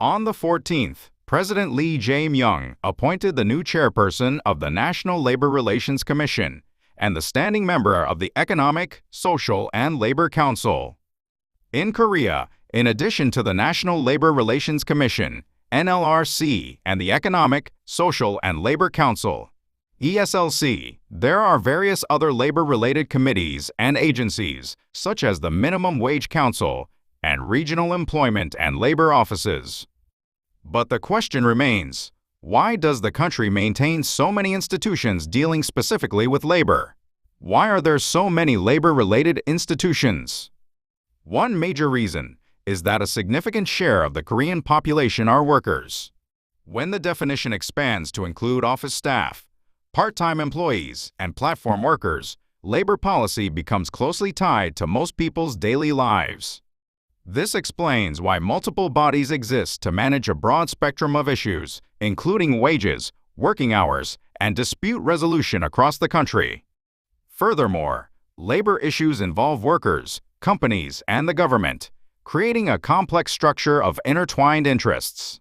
On the 14th, President Lee Jae-myung appointed the new chairperson of the National Labor Relations Commission and the standing member of the Economic, Social, and Labor Council. In Korea, in addition to the National Labor Relations Commission, NLRC, and the Economic, Social, and Labor Council, ESLC, there are various other labor-related committees and agencies, such as the Minimum Wage Council and Regional Employment and Labor Offices. But the question remains, why does the country maintain so many institutions dealing specifically with labor? Why are there so many labor-related institutions? One major reason is that a significant share of the Korean population are workers. When the definition expands to include office staff, part-time employees, and platform workers, labor policy becomes closely tied to most people's daily lives. This explains why multiple bodies exist to manage a broad spectrum of issues, including wages, working hours, and dispute resolution across the country. Furthermore, labor issues involve workers, companies, and the government, creating a complex structure of intertwined interests.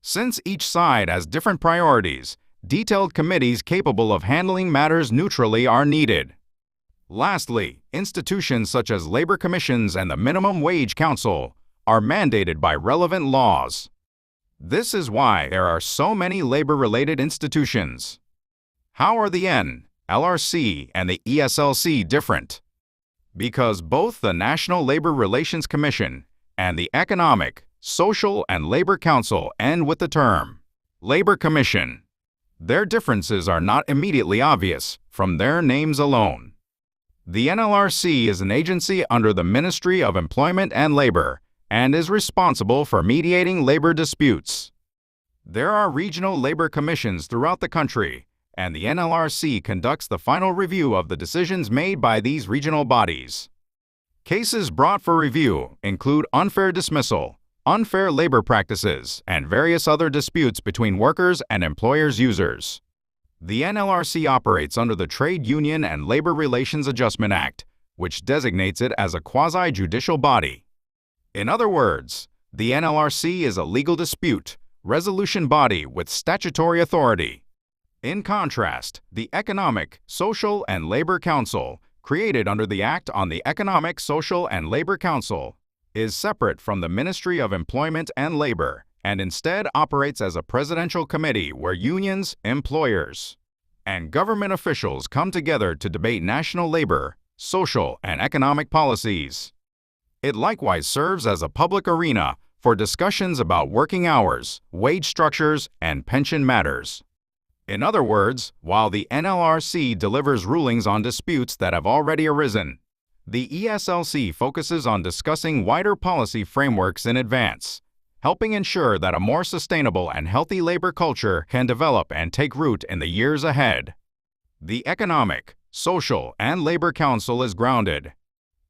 Since each side has different priorities, detailed committees capable of handling matters neutrally are needed. Lastly, institutions such as labor commissions and the Minimum Wage Council are mandated by relevant laws. This is why there are so many labor-related institutions. How are the NLRC and the ESLC different? Because both the National Labor Relations Commission and the Economic, Social, and Labor Council end with the term Labor Commission. Their differences are not immediately obvious from their names alone. The NLRC is an agency under the Ministry of Employment and Labor and is responsible for mediating labor disputes. There are regional labor commissions throughout the country, and the NLRC conducts the final review of the decisions made by these regional bodies. Cases brought for review include unfair dismissal, unfair labor practices, and various other disputes between workers and employers' users. The NLRC operates under the Trade Union and Labor Relations Adjustment Act, which designates it as a quasi-judicial body. In other words, the NLRC is a legal dispute resolution body with statutory authority. In contrast, the Economic, Social, and Labor Council, created under the Act on the Economic, Social, and Labor Council, is separate from the Ministry of Employment and Labor and instead operates as a presidential committee where unions, employers, and government officials come together to debate national labor, social, and economic policies. It likewise serves as a public arena for discussions about working hours, wage structures, and pension matters. In other words, while the NLRC delivers rulings on disputes that have already arisen, the ESLC focuses on discussing wider policy frameworks in advance, helping ensure that a more sustainable and healthy labor culture can develop and take root in the years ahead. The Economic, Social, and Labor Council is grounded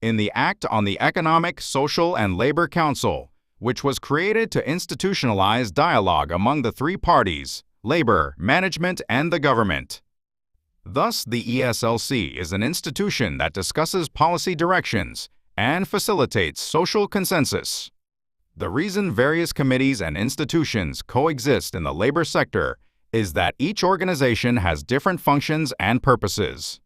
in the Act on the Economic, Social, and Labor Council, which was created to institutionalize dialogue among the three parties, labor, management, and the government. Thus, the ESLC is an institution that discusses policy directions and facilitates social consensus. The reason various committees and institutions coexist in the labor sector is that each organization has different functions and purposes.